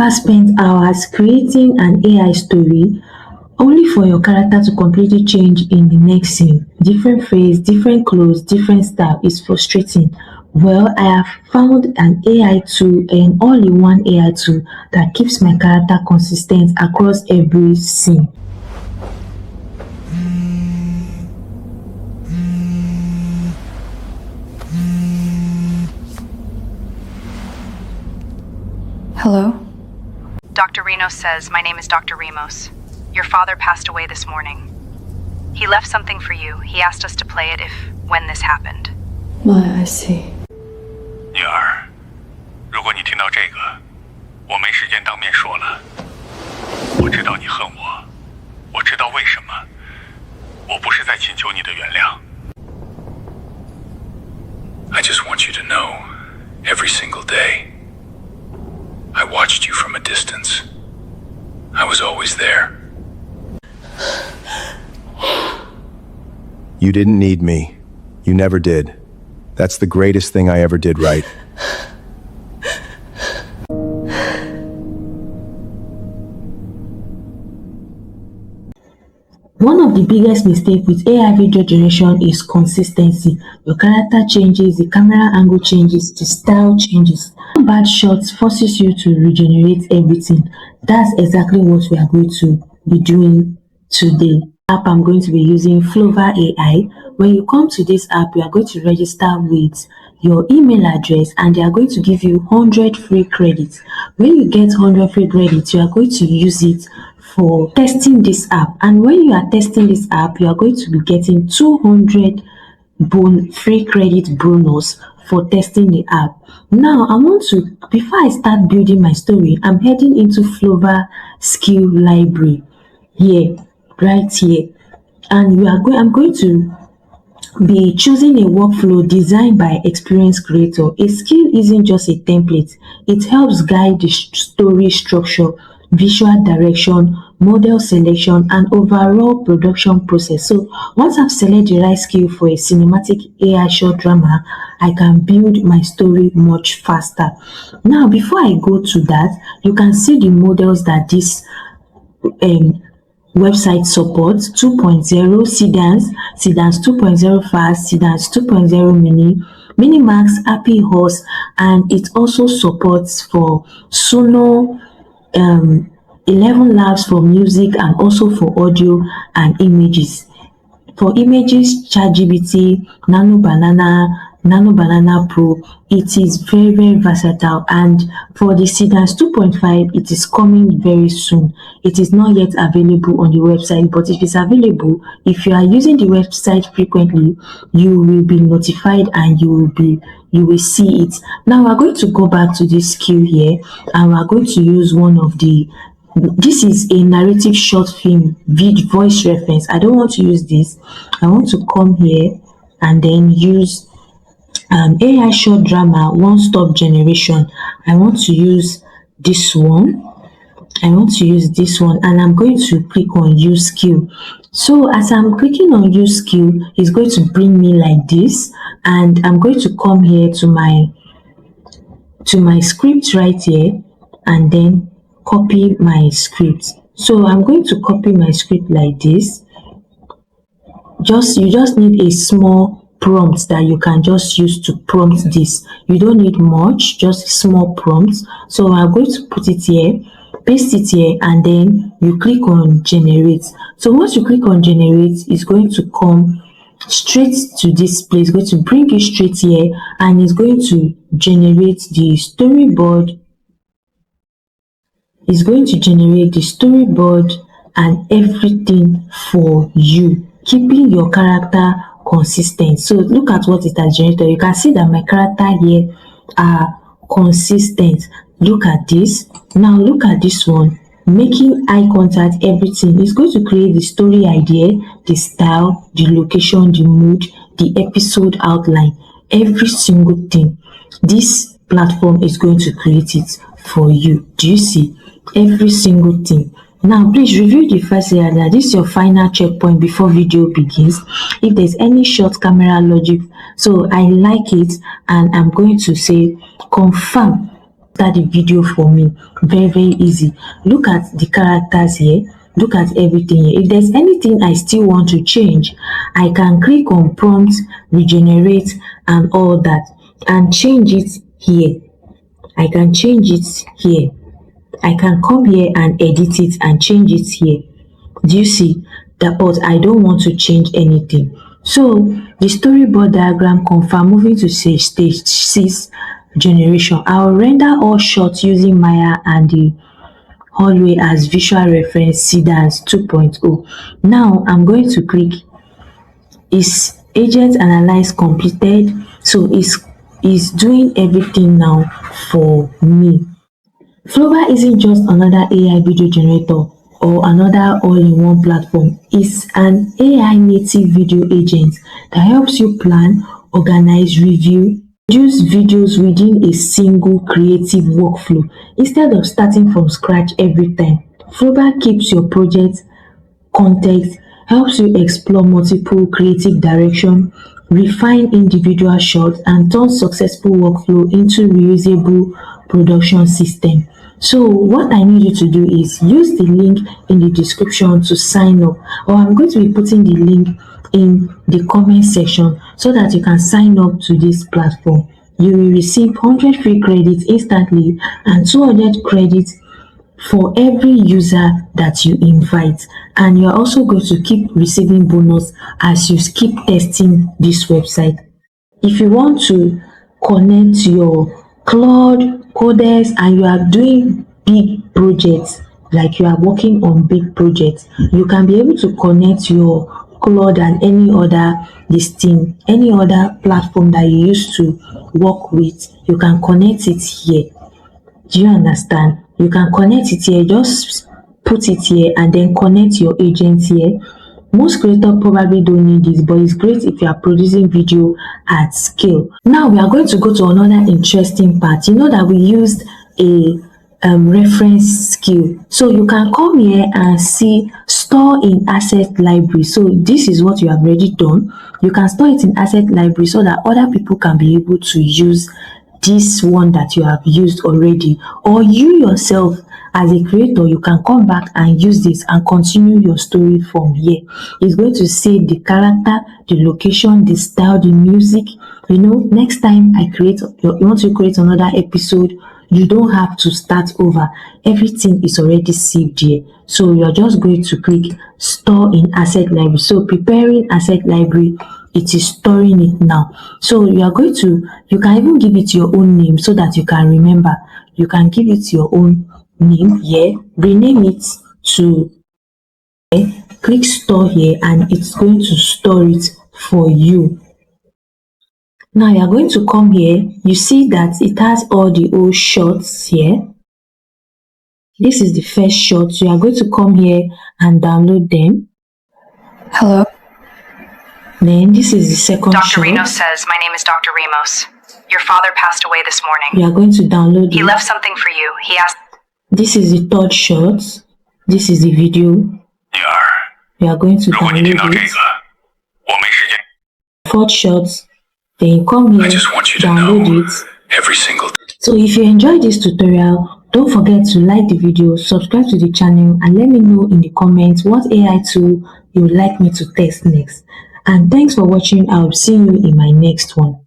ever spent hours creating an AI story only for your character to completely change in the next scene? Different face, different clothes, different style is frustrating. Well, I have found an AI tool, an all-in-one AI tool that keeps my character consistent across every scene. Hello? Dr. Renos says my name is Dr. Ramos. Your father passed away this morning. He left something for you. He asked us to play it when this happened. I see. 女儿，如果你听到这个，我没时间当面说了。我知道你恨我，我知道为什么。我不是在请求你的原谅。I just want you to know, every single day, I watched you from a distance. I was always there. You didn't need me. You never did. That's the greatest thing I ever did right. One of the biggest mistakes with AI video generation is consistency. Your character changes, the camera angle changes, the style changes. Bad shots forces you to regenerate everything. That's exactly what we are going to be doing today. App I'm going to be using Flova AI. When you come to this app, you are going to register with your email address and they are going to give you 100 free credits. When you get 100 free credits, you are going to use it for testing this app, and when you are testing this app, you are going to be getting 200 free credit bonus for testing the app. Now I want to, before I start building my story, I'm heading into Flova skill library here, right here, and I'm going to be choosing a workflow designed by experienced creator. A skill isn't just a template, it helps guide the story structure, visual direction, model selection, and overall production process. So once I've selected the right skill for a cinematic AI short drama, I can build my story much faster. Now before I go to that, you can see the models that this website supports: 2.0 sedans 2.0 fast, sedans 2.0 mini max, happy horse, and it also supports for Suno, 11 labs for music, and also for audio and images. For images, ChatGPT, Nano Banana Pro. It is very, very versatile, and for the sedans 2.5, it is coming very soon. It is not yet available on the website, but if it's available, if you are using the website frequently, you will be notified and you will see it. Now we're going to go back to this skill here, and we're going to use one of the, this is a narrative short film voice reference. I don't want to use this. I want to come here and then use AI short drama one-stop generation. I want to use this one. And I'm going to click on use skill. So as I'm clicking on use skill, it's going to bring me like this, and I'm going to come here to my script right here and then copy my script. So I'm going to copy my script like this. You just need a small prompt that you can just use to prompt this. You don't need much, just small prompts. So I'm going to put it here, paste it here, and then you click on generate. So once you click on generate, it's going to come straight to this place. It's going to bring you straight here, and it's going to generate the storyboard. It's going to generate the storyboard and everything for you, keeping your character consistent. So look at what it has generated. You can see that my character here are consistent. Look at this. Now look at this one, making eye contact, everything. It's going to create the story idea, the style, the location, the mood, the episode outline, every single thing. This platform is going to create it for you. Do you see? Every single thing. Now please review the first area. That this is your final checkpoint before video begins. If there's any short camera logic, so I like it, and I'm going to say confirm. start the video for me. Very easy. Look at the characters here. Look at everything here. If there's anything I still want to change, I can click on prompt, regenerate, and all that, and change it here. I can change it here. I can come here and edit it and change it here. Do you see that? But I don't want to change anything. So the storyboard diagram confirm. Moving to stage 6 generation. I'll render all shots using Maya and the hallway as visual reference. Cedars 2.0. Now I'm going to click is agent analyze completed. So it's doing everything now for me. Flova isn't just another AI video generator or another all-in-one platform. It's an AI native video agent that helps you plan, organize, review, produce videos within a single creative workflow instead of starting from scratch every time. Flova keeps your project context, helps you explore multiple creative directions, refine individual shots, and turn successful workflow into reusable production system. So what I need you to do is use the link in the description to sign up, or I'm going to be putting the link in the comment section so that you can sign up to this platform. You will receive 100 free credits instantly and 200 credits for every user that you invite, and you're also going to keep receiving bonus as you keep testing this website. If you want to connect your Claude Codex and you are doing big projects, like you are working on big projects, you can be able to connect your Claude and any other any other platform that you used to work with. You can connect it here. Do you understand? You can connect it here. Just put it here and then connect your agent here. Most creators probably don't need this, but it's great if you are producing video at scale. Now we are going to go to another interesting part. You know that we used a reference skill, so you can come here and see store in asset library. So this is what you have already done. You can store it in asset library so that other people can be able to use this one that you have used already, or you yourself as a creator, you can come back and use this and continue your story from here. It's going to save the character, the location, the style, the music. You know, next time you want to create another episode, you don't have to start over. Everything is already saved here. So you're just going to click store in asset library. So preparing asset library, it is storing it now. So you can even give it your own name so that you can remember. You can give it your own name here, rename it to click store here, and it's going to store it for you. Now you are going to come here. You see that it has all the old shots here. This is the first shot. So you are going to come here and download them. Hello? Then this is the second shot. Dr. Reno says, my name is Dr. Ramos. Your father passed away this morning. You are going to download He it. left something for you. He asked... This is the third shot. This is the video. 女儿， You are going to 如果你听到 download 这 it. 个，我没时间。 Fourth shot. Then you come I here, just want you to download know it. every single. So if you enjoyed this tutorial, don't forget to like the video, subscribe to the channel, and let me know in the comments what AI tool you would like me to test next. And thanks for watching. I will see you in my next one.